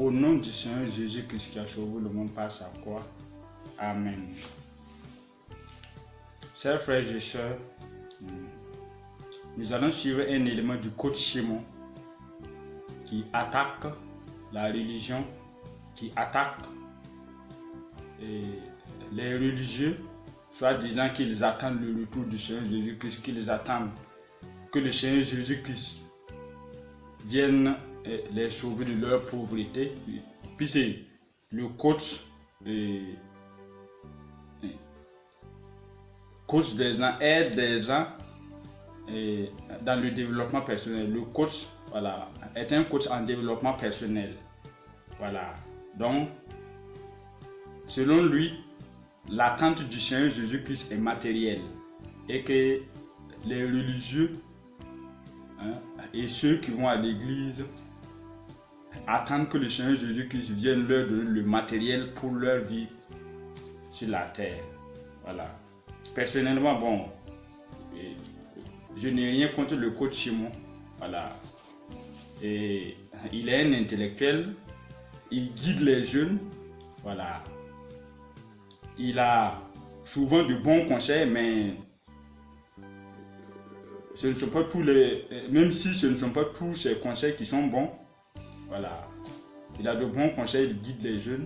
Au nom du Seigneur Jésus-Christ qui a sauvé le monde par sa croix. Amen. Chers frères et sœurs, nous allons suivre un élément du coach Simon qui attaque la religion, qui attaque les religieux, soit disant qu'ils attendent le retour du Seigneur Jésus-Christ, qu'ils attendent que le Seigneur Jésus-Christ vienne les sauver de leur pauvreté. Puis c'est le coach des gens, aide des gens dans le développement personnel. Le coach, voilà, est un coach en développement personnel. Voilà. Donc, selon lui, l'attente du Seigneur Jésus-Christ est matérielle et que les religieux et ceux qui vont à l'église attendent que le Seigneur Jésus-Christ vienne leur donner le matériel pour leur vie sur la terre. Voilà. Personnellement, bon, je n'ai rien contre le coach Simon. Voilà. Et il est un intellectuel, il guide les jeunes. Voilà. Il a souvent de bons conseils, mais ce ne sont pas tous les, même si ce ne sont pas tous ses conseils qui sont bons. Voilà. Il a de bons conseils, il guide les jeunes.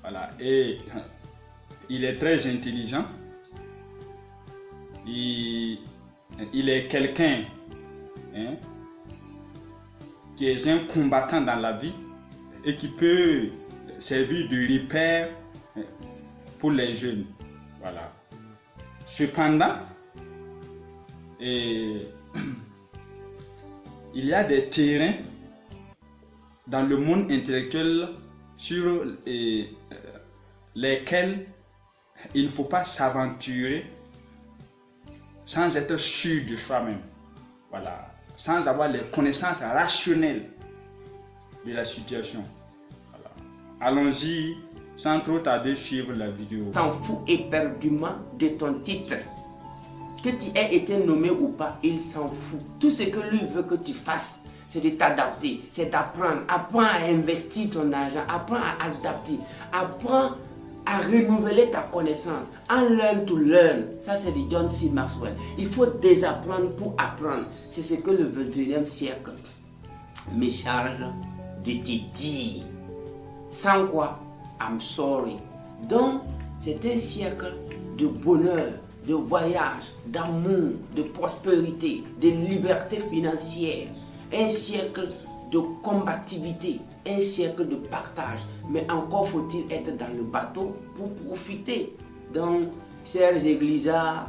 Voilà. Et il est très intelligent. Il est quelqu'un qui est un combattant dans la vie et qui peut servir de repère pour les jeunes. Voilà. Cependant, il y a des terrains dans le monde intellectuel sur lesquels il ne faut pas s'aventurer sans être sûr de soi-même. Voilà. Sans avoir les connaissances rationnelles de la situation. Voilà. Allons-y, sans trop tarder, suivre la vidéo. S'en fout éperdument de ton titre. Que tu aies été nommé ou pas, il s'en fout. Tout ce que lui veut que tu fasses, c'est de t'adapter, c'est d'apprendre. Apprends à investir ton argent, apprends à adapter, apprends à renouveler ta connaissance. Unlearn to learn. Ça, c'est du John C. Maxwell. Il faut désapprendre pour apprendre. C'est ce que le 21e siècle me charge de te dire. Sans quoi, I'm sorry. Donc, c'est un siècle de bonheur, de voyage, d'amour, de prospérité, de liberté financière. Un siècle de combativité, un siècle de partage. Mais encore faut-il être dans le bateau pour profiter. Donc, chers églizards,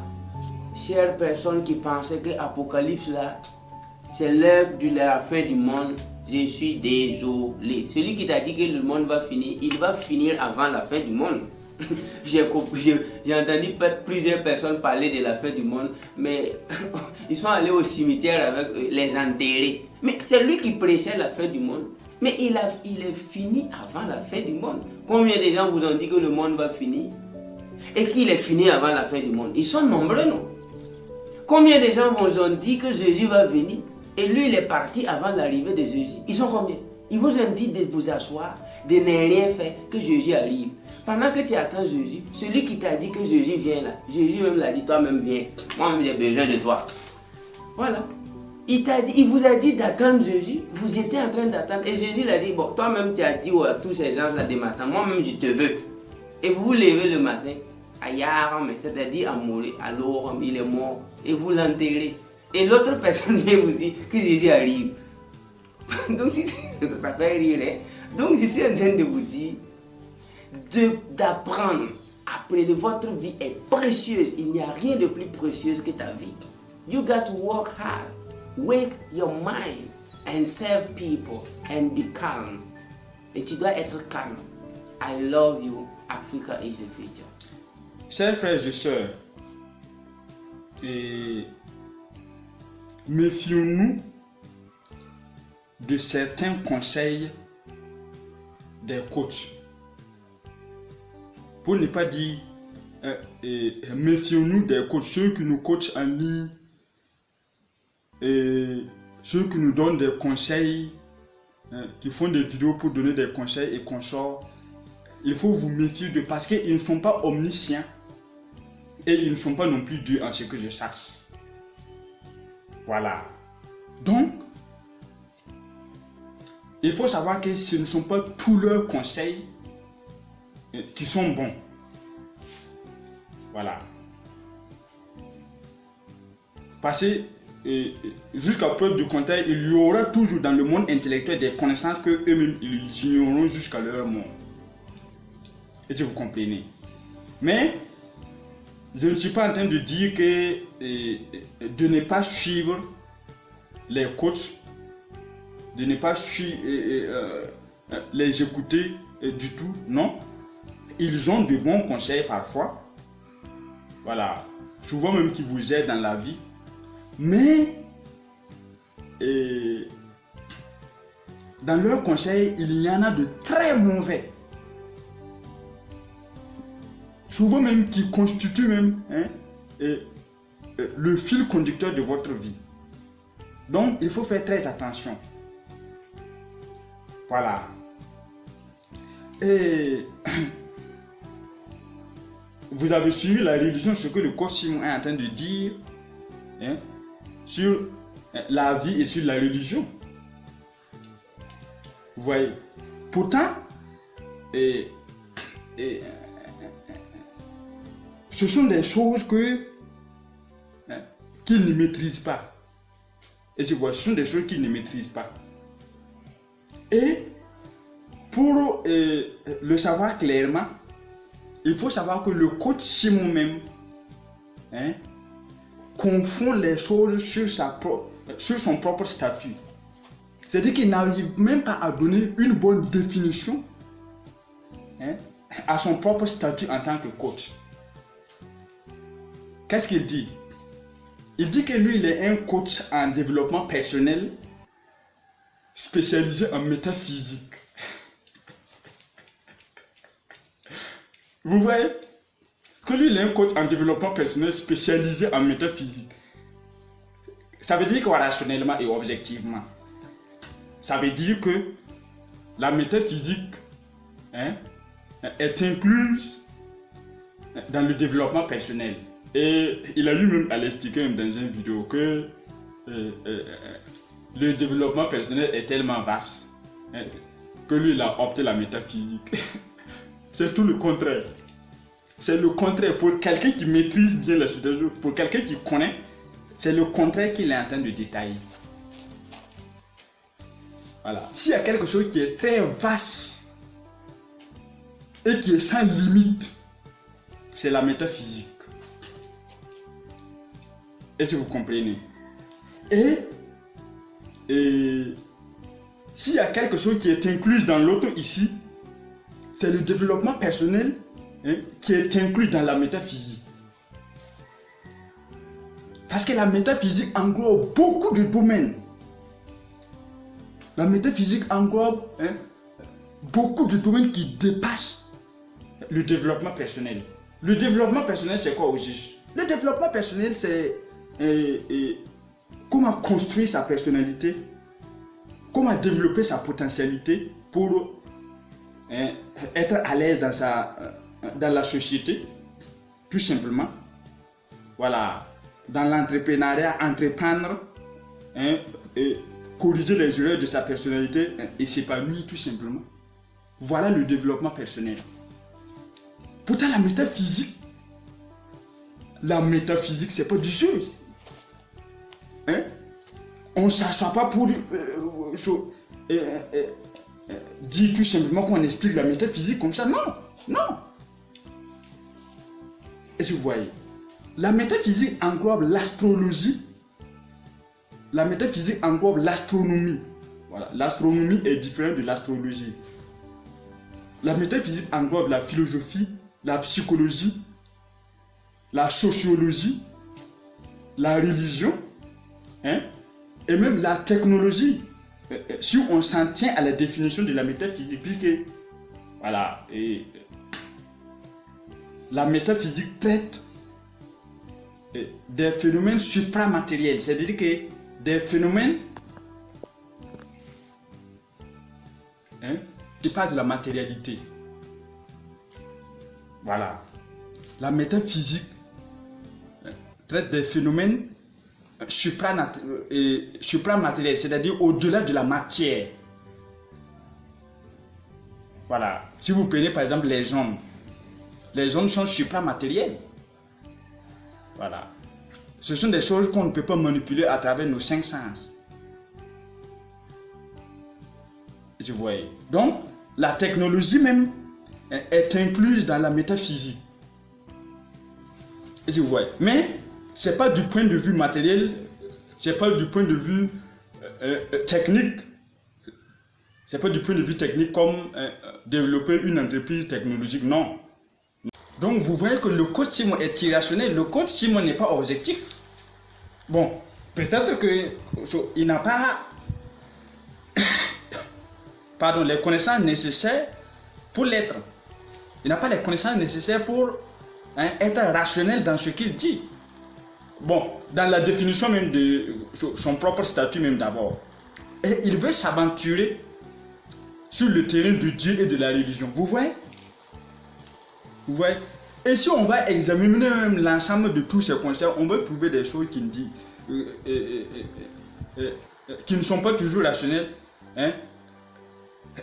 chères personnes qui pensaient que l'Apocalypse là, c'est l'heure de la fin du monde, je suis désolé. Celui qui t'a dit que le monde va finir, il va finir avant la fin du monde. J'ai entendu plusieurs personnes parler de la fin du monde, mais ils sont allés au cimetière avec les enterrés. Mais c'est lui qui prêchait la fin du monde. Mais il est fini avant la fin du monde. Combien de gens vous ont dit que le monde va finir et qu'il est fini avant la fin du monde? Ils sont nombreux, non? Combien de gens vous ont dit que Jésus va venir et lui il est parti avant l'arrivée de Jésus? Ils sont combien? Ils vous ont dit de vous asseoir, de ne rien faire, que Jésus arrive. Pendant que tu attends Jésus, celui qui t'a dit que Jésus vient là, Jésus même l'a dit, toi-même viens. Moi-même j'ai besoin de toi. Voilà. Il vous a dit d'attendre Jésus, vous étiez en train d'attendre. Et Jésus l'a dit, bon, toi-même tu as dit à tous ces gens-là de matin, moi-même je te veux. Et vous vous levez le matin, c'est-à-dire à mourir, alors il est mort, et vous l'enterrez. Et l'autre personne vient vous dire que Jésus arrive. Donc ça fait rire, hein? Donc je suis en train de vous dire, d'apprendre après de votre vie est précieuse. Il n'y a rien de plus précieux que ta vie. You got to work hard, wake your mind and serve people and be calm. Et tu dois être calme. I love you. Africa is the future. Chers frères et sœurs, méfions-nous de certains conseils des coachs. Pour ne pas dire, méfions-nous des coachs, ceux qui nous coachent en ligne, et ceux qui nous donnent des conseils qui font des vidéos pour donner des conseils et consorts, il faut vous méfier d'eux parce qu'ils ne sont pas omniscients et ils ne sont pas non plus Dieu en ce que je sache. Voilà. Donc, il faut savoir que ce ne sont pas tous leurs conseils qui sont bons. Voilà. Parce que jusqu'à preuve du contraire, il y aura toujours dans le monde intellectuel des connaissances que eux-mêmes ils ignoreront jusqu'à leur mort. Et si vous comprenez. Mais je ne suis pas en train de dire que de ne pas suivre les coachs, de ne pas les écouter du tout, non. Ils ont de bons conseils parfois, voilà, souvent même qui vous aident dans la vie, mais dans leurs conseils, il y en a de très mauvais, souvent même qui constituent même le fil conducteur de votre vie. Donc, il faut faire très attention. Voilà. Et vous avez suivi la religion, ce que le coach Simon est en train de dire sur la vie et sur la religion. Vous voyez. Pourtant, ce sont des choses qu'ils ne maîtrisent pas. Et je vois, ce sont des choses qu'ils ne maîtrisent pas. Et pour le savoir clairement, il faut savoir que le coach Simon même confond les choses sur son propre statut. C'est-à-dire qu'il n'arrive même pas à donner une bonne définition à son propre statut en tant que coach. Qu'est-ce qu'il dit? Il dit que lui, il est un coach en développement personnel spécialisé en métaphysique. Vous voyez? Que lui, il est un coach en développement personnel spécialisé en métaphysique. Ça veut dire que rationnellement et objectivement, ça veut dire que la métaphysique est incluse dans le développement personnel. Et il a eu même à l'expliquer dans une vidéo que le développement personnel est tellement vaste que lui, il a opté la métaphysique. C'est tout le contraire. C'est le contraire. Pour quelqu'un qui maîtrise bien la situation, pour quelqu'un qui connaît, c'est le contraire qu'il est en train de détailler. Voilà. S'il y a quelque chose qui est très vaste et qui est sans limite, c'est la métaphysique. Est-ce que vous comprenez? Et s'il y a quelque chose qui est inclus dans l'autre ici, c'est le développement personnel qui est inclus dans la métaphysique. Parce que la métaphysique englobe beaucoup de domaines. La métaphysique englobe beaucoup de domaines qui dépassent le développement personnel. Le développement personnel, c'est quoi aussi? Le développement personnel, c'est comment construire sa personnalité, comment développer sa potentialité pour être à l'aise dans la société, tout simplement. Voilà, dans l'entrepreneuriat, entreprendre, et corriger les erreurs de sa personnalité et s'épanouir tout simplement. Voilà le développement personnel. Pourtant, la métaphysique, c'est pas du jeu. On ne s'assoit pas pour dire tout simplement qu'on explique la métaphysique comme ça. Non, non. Est-ce que vous voyez? La métaphysique englobe l'astrologie. La métaphysique englobe l'astronomie. Voilà. L'astronomie est différente de l'astrologie. La métaphysique englobe la philosophie, la psychologie, la sociologie, la religion, et même la technologie. Si on s'en tient à la définition de la métaphysique, puisque voilà, la métaphysique traite des phénomènes supramatériels, c'est-à-dire que des phénomènes pas de la matérialité. Voilà. La métaphysique traite des phénomènes supramatériels, c'est-à-dire au-delà de la matière. Voilà. Si vous prenez par exemple les ondes sont supramatérielles. Voilà. Ce sont des choses qu'on ne peut pas manipuler à travers nos 5 sens. Je vois. Donc, la technologie même est incluse dans la métaphysique. Je vois. Mais ce n'est pas du point de vue matériel, ce n'est pas du point de vue technique. Ce n'est pas du point de vue technique comme développer une entreprise technologique, non. Donc vous voyez que le coach Simon est irrationnel, le coach Simon n'est pas objectif. Bon, peut-être qu'il n'a pas les connaissances nécessaires pour l'être. Il n'a pas les connaissances nécessaires pour être rationnel dans ce qu'il dit. Bon, dans la définition même de son propre statut même d'abord. Et il veut s'aventurer sur le terrain de Dieu et de la religion. Vous voyez? Vous voyez? Et si on va examiner même l'ensemble de tous ces concepts, on va trouver des choses qui ne sont pas toujours rationnelles.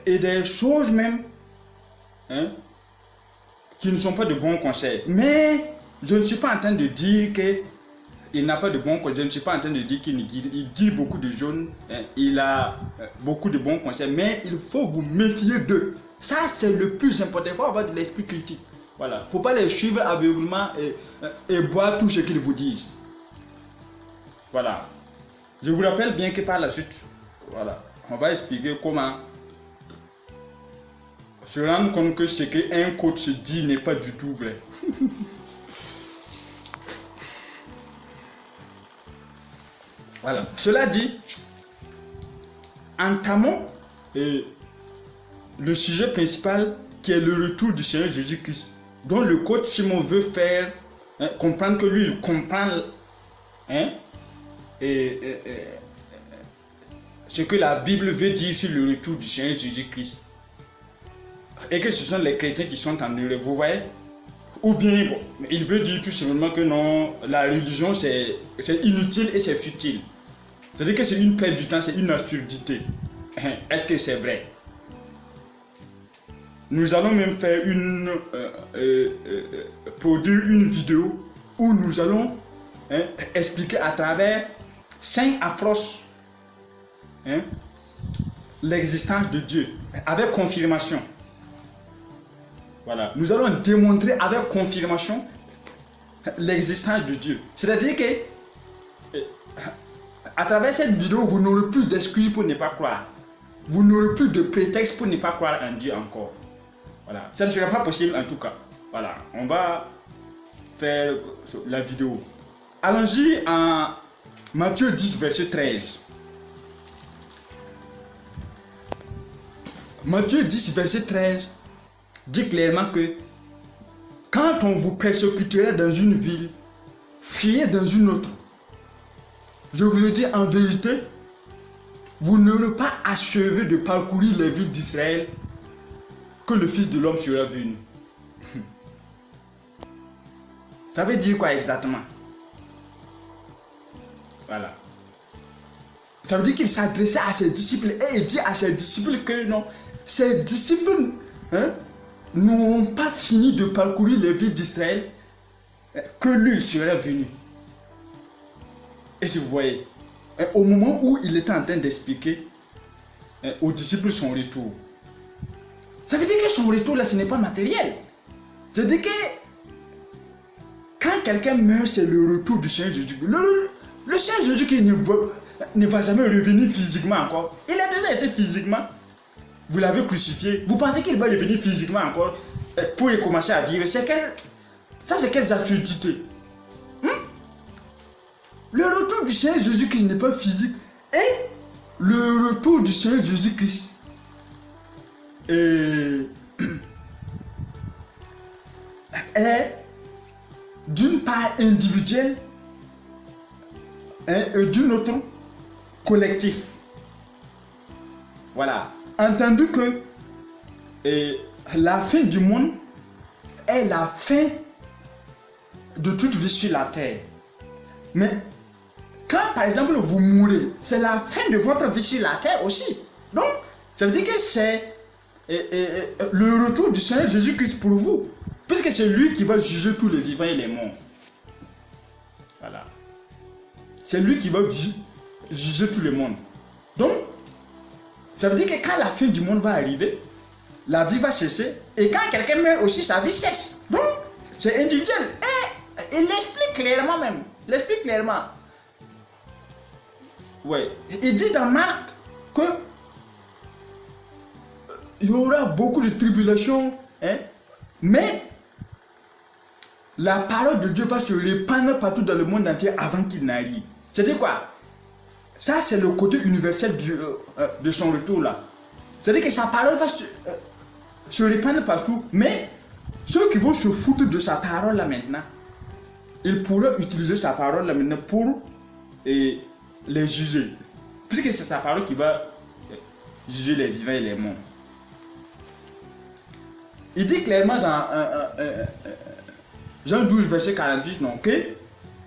Et des choses même qui ne sont pas de bons conseils. Mais je ne suis pas en train de dire qu'il n'a pas de bons conseils. Je ne suis pas en train de dire qu'il dit beaucoup de jeunes. Il a beaucoup de bons conseils. Mais il faut vous méfier d'eux. Ça, c'est le plus important. Il faut avoir de l'esprit critique. Voilà. Il ne faut pas les suivre aveuglément et boire tout ce qu'ils vous disent. Voilà. Je vous rappelle bien que par la suite, voilà, on va expliquer comment se rendre compte que ce qu'un coach dit n'est pas du tout vrai. Voilà. Cela dit, entamons le sujet principal qui est le retour du Seigneur Jésus-Christ, dont le coach Simon veut faire comprendre que lui, il comprend ce que la Bible veut dire sur le retour du Seigneur Jésus-Christ. Et que ce sont les chrétiens qui sont en erreur, vous voyez? Ou bien, bon, il veut dire tout simplement que non, la religion c'est inutile et c'est futile. C'est-à-dire que c'est une perte du temps, c'est une absurdité. Est-ce que c'est vrai? Nous allons même faire produire une vidéo où nous allons expliquer à travers 5 approches l'existence de Dieu, avec confirmation. Voilà. Nous allons démontrer avec confirmation l'existence de Dieu. C'est-à-dire que à travers cette vidéo, vous n'aurez plus d'excuses pour ne pas croire. Vous n'aurez plus de prétexte pour ne pas croire en Dieu encore. Voilà. Ça ne sera pas possible en tout cas. Voilà. On va faire la vidéo. Allons-y en Matthieu 10, verset 13. Matthieu 10, verset 13 dit clairement que quand on vous persécutera dans une ville, fuyez dans une autre. Je vous le dis en vérité, vous n'aurez pas achevé de parcourir les villes d'Israël que le Fils de l'homme sera venu. Ça veut dire quoi exactement? Voilà. Ça veut dire qu'il s'adressait à ses disciples et il dit à ses disciples que non, ses disciples n'ont pas fini de parcourir les villes d'Israël que lui serait venu. Et si vous voyez, au moment où il était en train d'expliquer aux disciples son retour, ça veut dire que son retour là, ce n'est pas matériel. C'est-à-dire que quand quelqu'un meurt, c'est le retour du Seigneur Jésus. Le Seigneur Jésus qui ne va jamais revenir physiquement encore. Il a déjà été physiquement. Vous l'avez crucifié. Vous pensez qu'il va revenir physiquement encore pour recommencer à vivre? Ça, c'est quelles absurdités. Le retour du Seigneur Jésus-Christ n'est pas physique. Et le retour du Seigneur Jésus-Christ est d'une part individuelle et d'une autre collectif. Voilà. Entendu que la fin du monde est la fin de toute vie sur la terre. Mais quand par exemple vous mourrez, c'est la fin de votre vie sur la terre aussi. Donc, ça veut dire que c'est le retour du Seigneur Jésus-Christ pour vous. Puisque c'est lui qui va juger tous les vivants et les morts. Voilà. C'est lui qui va juger tout le monde. Donc, ça veut dire que quand la fin du monde va arriver, la vie va cesser. Et quand quelqu'un meurt aussi, sa vie cesse. Donc, c'est individuel. Et il l'explique clairement même. Il l'explique clairement. Ouais. Il dit dans Marc que il y aura beaucoup de tribulations, hein, mais la parole de Dieu va se répandre partout dans le monde entier avant qu'il n'arrive. C'est-à-dire quoi? Ça, c'est le côté universel de son retour là. C'est-à-dire que sa parole va se répandre partout, mais ceux qui vont se foutre de sa parole là maintenant, ils pourront utiliser sa parole là maintenant pour les juger. Puisque c'est sa parole qui va juger les vivants et les morts. Il dit clairement dans Jean 12, verset 48, non, que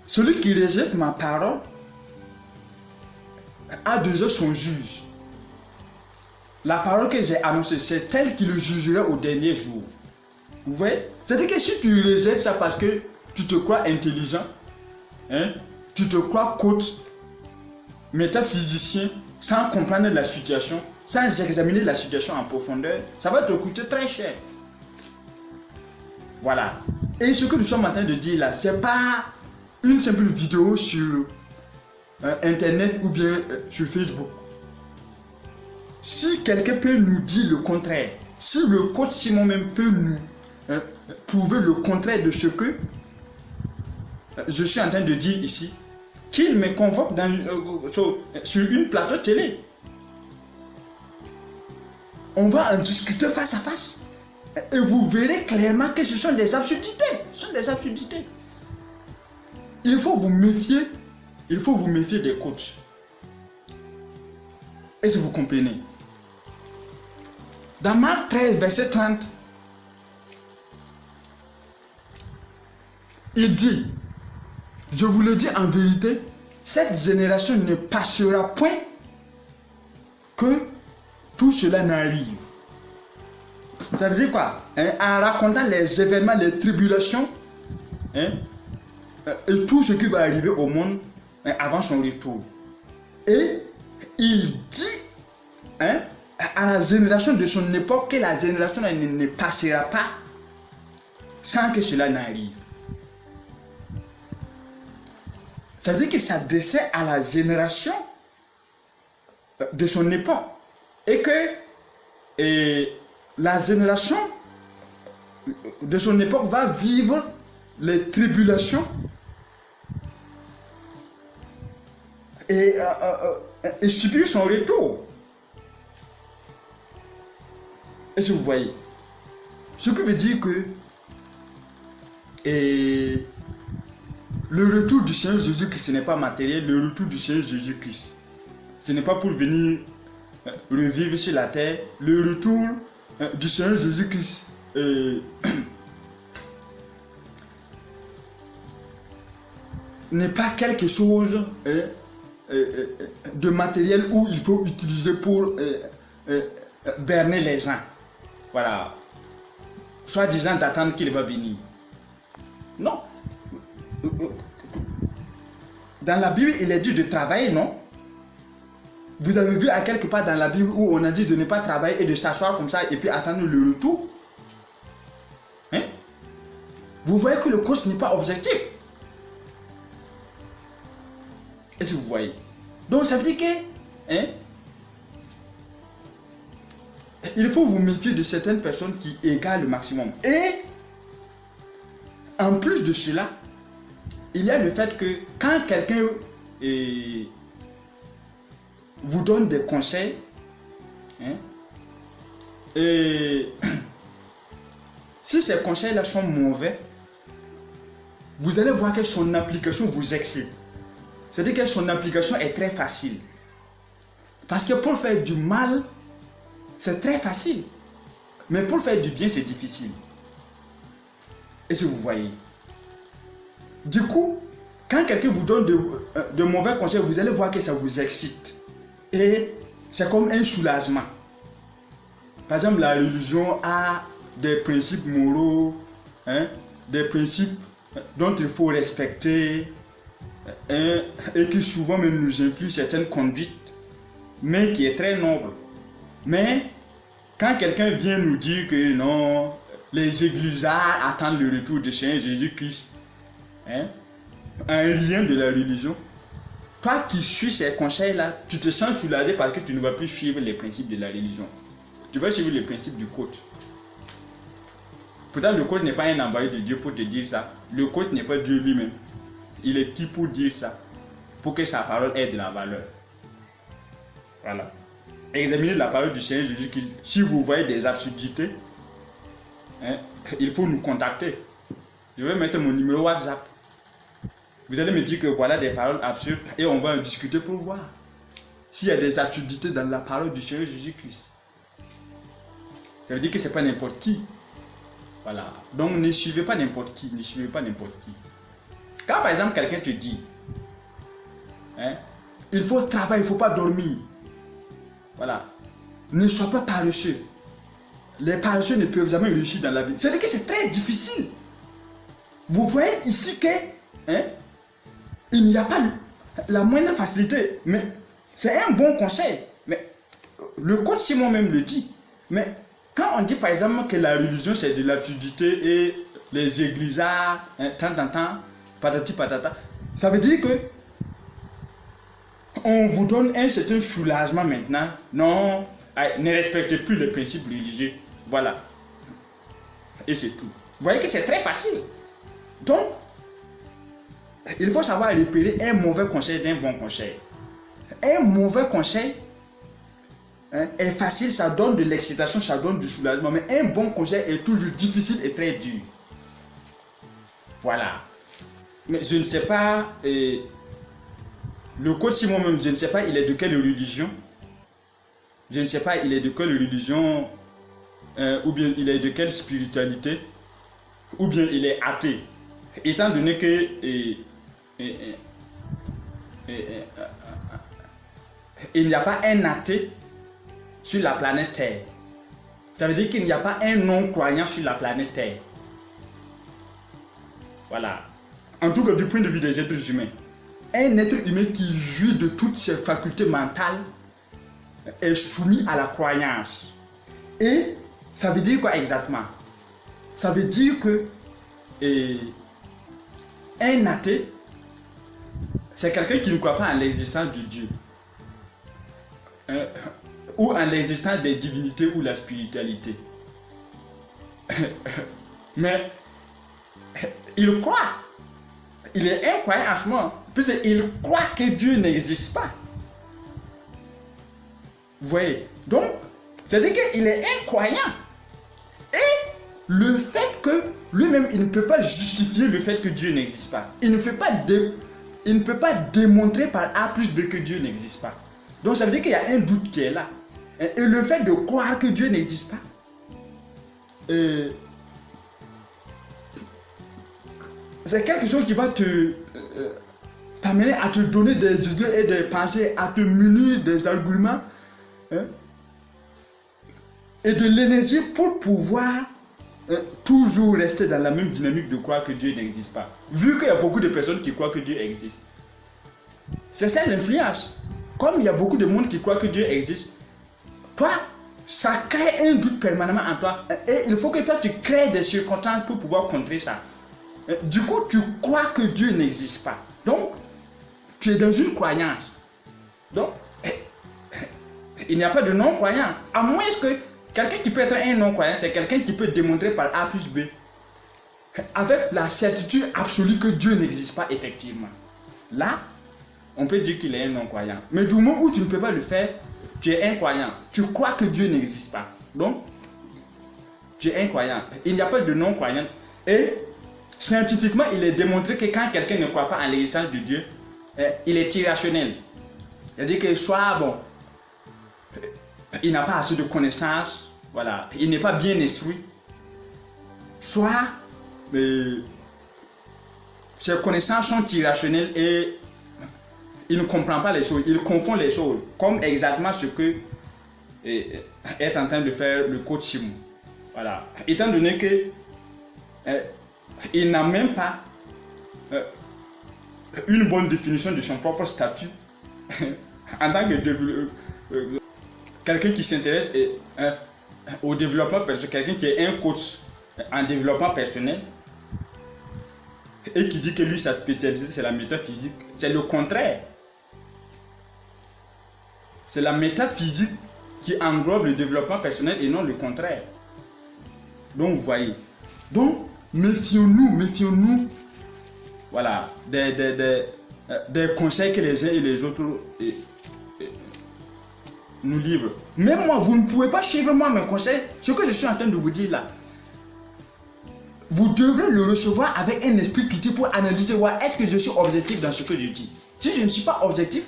celui qui rejette ma parole a déjà son juge. La parole que j'ai annoncée, c'est elle qui le jugera au dernier jour. Vous voyez? C'est-à-dire que si tu rejettes ça parce que tu te crois intelligent, hein, tu te crois coach, métaphysicien, sans comprendre la situation, sans examiner la situation en profondeur, ça va te coûter très cher. Voilà. Et ce que nous sommes en train de dire là, ce n'est pas une simple vidéo sur Internet ou bien sur Facebook. Si quelqu'un peut nous dire le contraire, si le coach Simon même peut nous prouver le contraire de ce que je suis en train de dire ici, qu'il me convoque sur une plateau télé. On va en discuter face à face. Et vous verrez clairement que ce sont des absurdités. Ce sont des absurdités. Il faut vous méfier. Il faut vous méfier des coachs. Est-ce que vous comprenez? Dans Marc 13, verset 30, il dit, je vous le dis en vérité, cette génération ne passera point que tout cela n'arrive. Ça veut dire quoi? En racontant les événements, les tribulations, et tout ce qui va arriver au monde avant son retour. Et il dit à la génération de son époque que la génération ne passera pas sans que cela n'arrive. Ça veut dire qu'il s'adressait à la génération de son époque. Et que la génération de son époque va vivre les tribulations et subir son retour. Est-ce que vous voyez? Ce qui veut dire que le retour du Seigneur Jésus-Christ, ce n'est pas matériel. Le retour du Seigneur Jésus-Christ, ce n'est pas pour venir revivre sur la terre. Le retour du Seigneur Jésus-Christ n'est pas quelque chose de matériel où il faut utiliser pour berner les gens. Voilà. Soit disant d'attendre qu'il va venir. Non. Dans la Bible, il est dit de travailler, non? Vous avez vu à quelque part dans la Bible où on a dit de ne pas travailler et de s'asseoir comme ça et puis attendre le retour? Hein? Vous voyez que le coach n'est pas objectif. Est-ce que vous voyez? Donc ça veut dire que il faut vous méfier de certaines personnes qui égarent le maximum. Et en plus de cela, il y a le fait que quand quelqu'un vous donne des conseils, et si ces conseils-là sont mauvais, vous allez voir que son application vous excite. C'est-à-dire que son application est très facile. Parce que pour faire du mal, c'est très facile. Mais pour faire du bien, c'est difficile. Et si vous voyez. Du coup, quand quelqu'un vous donne de mauvais conseils, vous allez voir que ça vous excite. Et c'est comme un soulagement. Par exemple, la religion a des principes moraux, hein, des principes dont il faut respecter, hein, et qui souvent même nous influent certaines conduites, mais qui est très noble. Mais quand quelqu'un vient nous dire que non, les églizards attendent le retour de Seigneur Jésus-Christ, hein, un lien de la religion, toi qui suis ces conseils-là, tu te sens soulagé parce que tu ne vas plus suivre les principes de la religion. Tu vas suivre les principes du coach. Pourtant, le coach n'est pas un envoyé de Dieu pour te dire ça. Le coach n'est pas Dieu lui-même. Il est qui pour dire ça? Pour que sa parole ait de la valeur. Voilà. Examinez la parole du Seigneur Jésus-Christ. Si vous voyez des absurdités, hein, il faut nous contacter. Je vais mettre mon numéro WhatsApp. Vous allez me dire que voilà des paroles absurdes et on va en discuter pour voir s'il y a des absurdités dans la parole du Seigneur Jésus-Christ. Ça veut dire que ce n'est pas n'importe qui. Voilà. Donc ne suivez pas n'importe qui. Ne suivez pas n'importe qui. Quand par exemple quelqu'un te dit, hein, il faut travailler, il ne faut pas dormir. Voilà. Ne sois pas paresseux. Les paresseux ne peuvent jamais réussir dans la vie. C'est-à-dire que c'est très difficile. Vous voyez ici que, hein, il n'y a pas la moindre facilité. Mais c'est un bon conseil. Mais le coach Simon même le dit. Mais quand on dit par exemple que la religion c'est de l'absurdité et les églizards, hein, tant, patati patata, ça veut dire que on vous donne un certain soulagement maintenant. Non, ne respectez plus les principes religieux. Voilà. Et c'est tout. Vous voyez que c'est très facile. Donc, il faut savoir repérer un mauvais conseil d'un bon conseil. Un mauvais conseil, hein, est facile, ça donne de l'excitation, ça donne du soulagement. Mais un bon conseil est toujours difficile et très dur. Voilà. Mais je ne sais pas, le coach Simon même, je ne sais pas il est de quelle religion. Je ne sais pas il est de quelle religion, ou bien il est de quelle spiritualité, ou bien il est athée. Étant donné que il n'y a pas un athée sur la planète Terre. Ça veut dire qu'il n'y a pas un non-croyant sur la planète Terre. Voilà. En tout cas, du point de vue des êtres humains. Un être humain qui jouit de toutes ses facultés mentales est soumis à la croyance. Et ça veut dire quoi exactement? Ça veut dire que un athée, c'est quelqu'un qui ne croit pas en l'existence de Dieu. Ou en l'existence des divinités ou la spiritualité. Mais il croit. Il est incroyant en ce moment. Puisqu'il croit que Dieu n'existe pas. Vous voyez? Donc, c'est-à-dire qu'il est incroyant. Et le fait que lui-même, il ne peut pas justifier le fait que Dieu n'existe pas. Il ne peut pas démontrer par A plus B que Dieu n'existe pas. Donc, ça veut dire qu'il y a un doute qui est là. Et le fait de croire que Dieu n'existe pas, c'est quelque chose qui va t'amener à te donner des idées et des pensées, à te munir des arguments, hein, et de l'énergie pour pouvoir toujours rester dans la même dynamique de croire que Dieu n'existe pas. Vu qu'il y a beaucoup de personnes qui croient que Dieu existe. C'est ça l'influence. Comme il y a beaucoup de monde qui croit que Dieu existe, toi, ça crée un doute permanemment en toi. Et il faut que toi, tu crées des circonstances pour pouvoir contrer ça. Du coup, tu crois que Dieu n'existe pas. Donc, tu es dans une croyance. Donc, il n'y a pas de non-croyant. À moins que quelqu'un qui peut être un non-croyant, c'est quelqu'un qui peut démontrer par A plus B, avec la certitude absolue que Dieu n'existe pas effectivement. Là, on peut dire qu'il est un non-croyant. Mais du moment où tu ne peux pas le faire, tu es incroyant. Tu crois que Dieu n'existe pas. Donc, tu es incroyant. Il n'y a pas de non-croyant. Et scientifiquement, il est démontré que quand quelqu'un ne croit pas en l'existence de Dieu, il est irrationnel. C'est-à-dire que soit, bon, il n'a pas assez de connaissances voilà, il n'est pas bien instruit, soit ses connaissances sont irrationnelles et il ne comprend pas les choses, il confond les choses, comme exactement ce que est en train de faire le coach Simon. Voilà, étant donné que il n'a même pas une bonne définition de son propre statut en tant que quelqu'un qui s'intéresse au développement personnel, quelqu'un qui est un coach en développement personnel et qui dit que lui sa spécialité c'est la métaphysique, c'est le contraire. C'est la métaphysique qui englobe le développement personnel et non le contraire. Donc vous voyez. Donc méfions-nous, voilà, des conseils que les uns et les autres nous livrent. Même moi, vous ne pouvez pas suivre moi mes conseils. Ce que je suis en train de vous dire là, vous devrez le recevoir avec un esprit critique pour analyser, voir est-ce que je suis objectif dans ce que je dis. Si je ne suis pas objectif,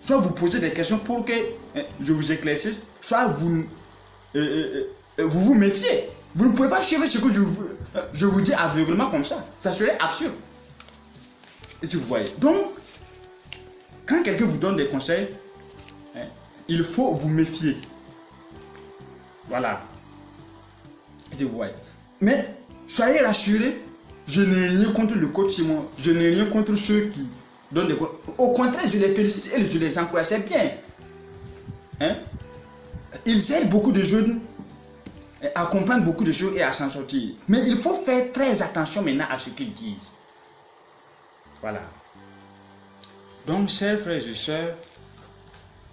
soit vous posez des questions pour que je vous éclaircisse, soit vous vous méfiez. Vous ne pouvez pas suivre ce que je vous dis aveuglément comme ça. Ça serait absurde. Et si vous voyez. Donc, quand quelqu'un vous donne des conseils, il faut vous méfier. Voilà. Et si vous voyez. Mais, soyez rassurés, je n'ai rien contre le coach Simon. Je n'ai rien contre ceux qui donnent des conseils. Au contraire, je les félicite et je les encourage. C'est bien. Ils aident beaucoup de jeunes à comprendre beaucoup de choses et à s'en sortir. Mais il faut faire très attention maintenant à ce qu'ils disent. Voilà. Donc, chers frères et sœurs,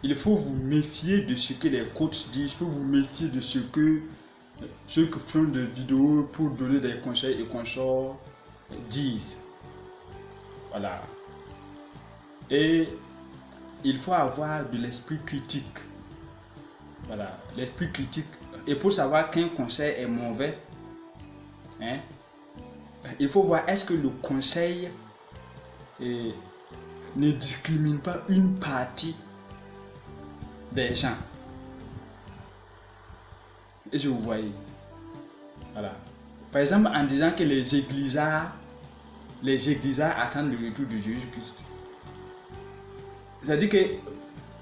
il faut vous méfier de ce que les coachs disent. Il faut vous méfier de ce que ceux qui font des vidéos pour donner des conseils et consorts disent. Voilà. Et il faut avoir de l'esprit critique. Voilà. L'esprit critique. Et pour savoir qu'un conseil est mauvais, il faut voir est-ce que le conseil ne discrimine pas une partie des gens. Et je vous voyez. Voilà. Par exemple, en disant que les églizards attendent le retour de Jésus-Christ. C'est-à-dire que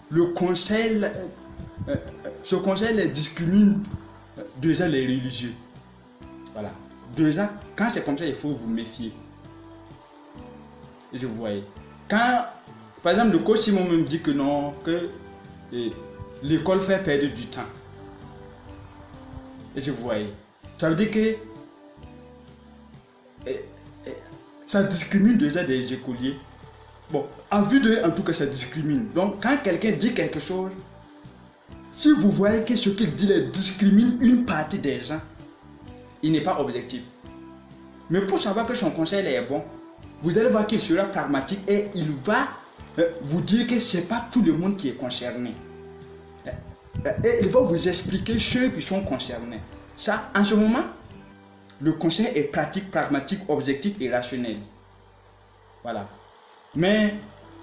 le conseil, ce conseil discrimine déjà les religieux. Voilà. Déjà, quand c'est comme ça, il faut vous méfier. Et je vous voyez. Quand, par exemple, le coach Simon me dit que non, que l'école fait perdre du temps. Et je vous voyez. Ça veut dire que ça discrimine déjà des écoliers. Bon, en vue de, en tout cas, ça discrimine. Donc, quand quelqu'un dit quelque chose, si vous voyez que ce qu'il dit discrimine une partie des gens, il n'est pas objectif. Mais pour savoir que son conseil est bon, vous allez voir qu'il sera pragmatique et il va vous dire que ce n'est pas tout le monde qui est concerné. Et il va vous expliquer ceux qui sont concernés. Ça, en ce moment, le conseil est pratique, pragmatique, objectif et rationnel. Voilà. Mais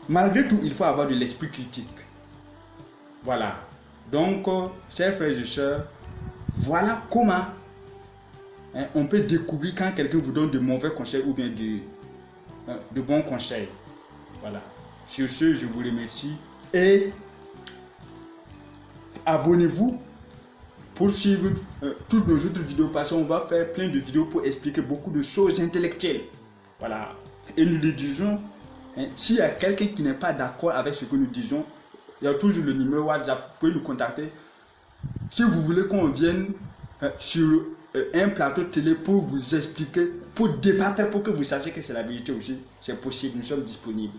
malgré tout, il faut avoir de l'esprit critique. Voilà. Donc, chers frères et sœurs, voilà comment on peut découvrir quand quelqu'un vous donne de mauvais conseils ou bien de bons conseils. Voilà. Sur ce, je vous remercie et abonnez-vous pour suivre toutes nos autres vidéos parce qu'on va faire plein de vidéos pour expliquer beaucoup de choses intellectuelles. Voilà. Et nous le disons, s'il y a quelqu'un qui n'est pas d'accord avec ce que nous disons, il y a toujours le numéro WhatsApp, vous pouvez nous contacter. Si vous voulez qu'on vienne sur un plateau télé pour vous expliquer, pour débattre, pour que vous sachiez que c'est la vérité aussi, c'est possible, nous sommes disponibles.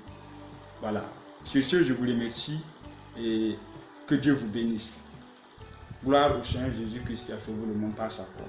Voilà. Sur ce, je vous remercie et que Dieu vous bénisse. Gloire au Seigneur Jésus-Christ qui a sauvé le monde par sa croix.